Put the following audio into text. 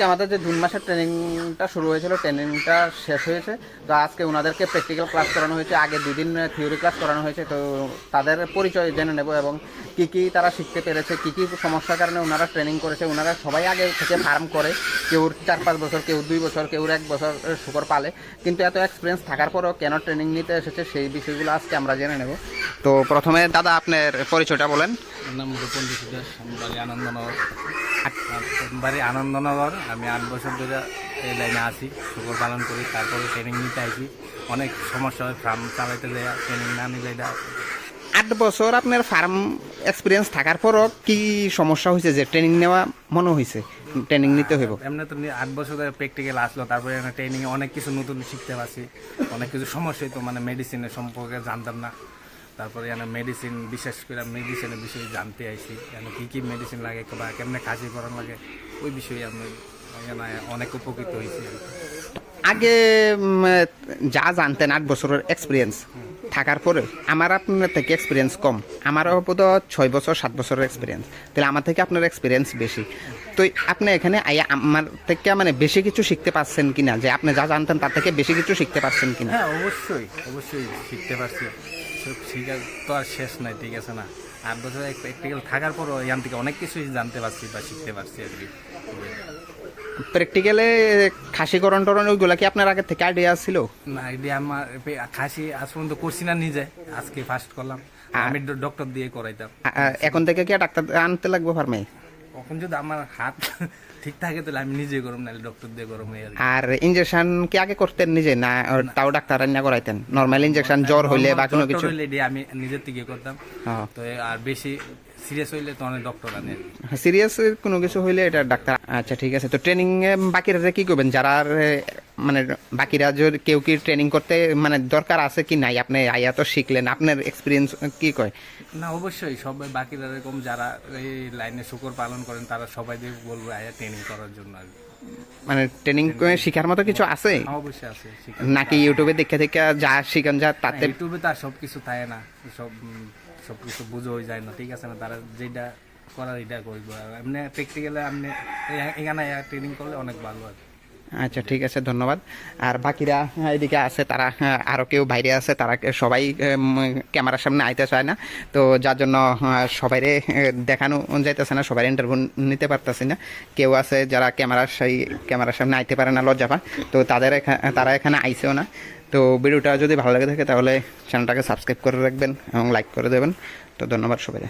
আমাদের যে 2 মাসের ট্রেনিংটা শুরু হয়েছিল, ট্রেনিংটা শেষ হয়েছে। তো আজকে ওনাদেরকে প্র্যাকটিক্যাল ক্লাস করানো হয়েছে, আগে 2 দিন থিওরি ক্লাস করানো হয়েছে। তো তাদের পরিচয় জেনে নেব এবং কী তারা শিখতে পেরেছে, কী সমস্যার কারণে ওনারা ট্রেনিং করেছে। ওনারা সবাই আগে থেকে ফার্ম করে, কেউ 4-5 বছর, কেউ 2 বছর, কেউ 1 বছর শুকর পালে, কিন্তু এত এক্সপিরিয়েন্স থাকার পরেও কেন ট্রেনিং নিতে এসেছে সেই বিষয়গুলো আজকে আমরা জেনে নেব। তো প্রথমে দাদা আপনার পরিচয়টা বলেন। আমার নাম রূপন দাস, বাড়ি আনন্দনগর। বাড়ি আনন্দনগর। আমি 8 বছর ধরে এই লাইনে আছি, শুকর পালন করি। তারপরে ট্রেনিং নিতে আসি। অনেক সমস্যা হয় ফার্ম চালাইতে যায়, ট্রেনিং না নিলে। 8 বছর আপনার ফার্ম এক্সপিরিয়েন্স থাকার পরও কি সমস্যা হয়েছে যে ট্রেনিং নেওয়া মনে হয়েছে ট্রেনিং নিতে হইব? এমনি তো 8 বছর ধরে প্র্যাকটিক্যাল আসলো, তারপরে ট্রেনিংয়ে অনেক কিছু নতুন শিখতে পারছি। অনেক কিছু সমস্যা হইতো, মানে মেডিসিনের সম্পর্কে জানতাম না। তারপরে মেডিসিন, বিশেষ করে মেডিসিনের বিষয়ে জানতে আইছি, কী মেডিসিন লাগে বা কেমনে কাজে করানো লাগে, ওই বিষয়ে আমি অনেক উপকৃত হয়েছি। আগে যা জানতেন 8 বছরের এক্সপিরিয়েন্স থাকার পরে আমার আপনার থেকে এক্সপিরিয়েন্স কম, আমারও বোধ 6 বছর 7 বছরের এক্সপিরিয়েন্স, তাহলে আমার থেকে আপনার এক্সপিরিয়েন্স বেশি। তো আপনি এখানে আমার থেকে মানে বেশি কিছু শিখতে পারছেন কিনা, যে আপনি যা জানতেন তার থেকে বেশি কিছু শিখতে পারছেন কিনা? হ্যাঁ, অবশ্যই শিখতে পারছি। সব শিখার তো আর শেষ নাই, ঠিক আছে না? 8 বছর প্র্যাকটিক্যাল থাকার পরও এখান থেকে অনেক কিছুই জানতে পারছি বা শিখতে পারছি আর কি। প্র্যাকটিক্যালে খাসি করণ টরণ ওইগুলা কি আপনার আগে থেকে আইডিয়া ছিল? না, আইডিয়া আমার খাসি আজ পর্যন্ত করছি না নিজে, আজকে ফার্স্ট করলাম। আমি ডক্টর দিয়ে করাইতাম। এখন থেকে কি ডাক্তার আনতে লাগবে ফার্মে? এখন যদি আমার হাত ঠিক থাকে তাহলে আমি নিজে গরম, নাহলে ডক্টর দিয়ে গরম হয়ে। আর ইনজেকশন কি আগে করতেন নিজে, না তাও ডাক্তার রান্না করাইতেন? নরমাল ইনজেকশন জ্বর হইলে বা কোনো কিছু আমি নিজের থেকে করতাম। তো আর বেশি সিরিয়াস হইলে তো অনেক ডক্টর আনে। সিরিয়াস কোনো কিছু হইলে এটা ডাক্তার। আচ্ছা, ঠিক আছে। তো ট্রেনিং বাকিরা কি করবেন, যারা মানে বাকিরা যদি কেউ কি ট্রেনিং করতে মানে দরকার আছে কি নাই? আপনি আয়া তো শিখলেন, আপনার এক্সপিরিয়েন্স কি কয়? না, অবশ্যই সবাই বাকিরা এরকম যারা এই লাইনে শুকর পালন করেন তারা সবাই দিয়ে বলবো আয়া ট্রেনিং করার জন্য। মানে ট্রেনিং শিখার মতো কিছু আছে? অবশ্যই আছে, নাকি ইউটিউবে দেখে যা শিখান যা তাতে? ইউটিউবে তার সব কিছু থাকে না, সব কিছু বুঝে হয়ে যায় না, ঠিক আছে না? তারা যেটা করার এটা করবো। এমনি প্র্যাকটিক্যালে আপনি এখানে ট্রেনিং করলে অনেক ভালো আর। আচ্ছা, ঠিক আছে, ধন্যবাদ। আর বাকিরা এদিকে আছে, তারা আরও কেউ বাইরে আছে, তারা সবাই ক্যামেরার সামনে আইতে চায় না। তো যার জন্য সবাইরে দেখানো যাইতেছে না, সবাই ইন্টারভিউ নিতে পারতেছে না। কেউ আছে যারা ক্যামেরার সামনে আইতে পারে না, লজ্জা পায়, তো তারা এখানে আইছেও না। তো ভিডিওটা যদি ভালো লাগে থাকে তাহলে চ্যানেলটাকে সাবস্ক্রাইব করে রাখবেন এবং লাইক করে দেবেন। তো ধন্যবাদ সবাই।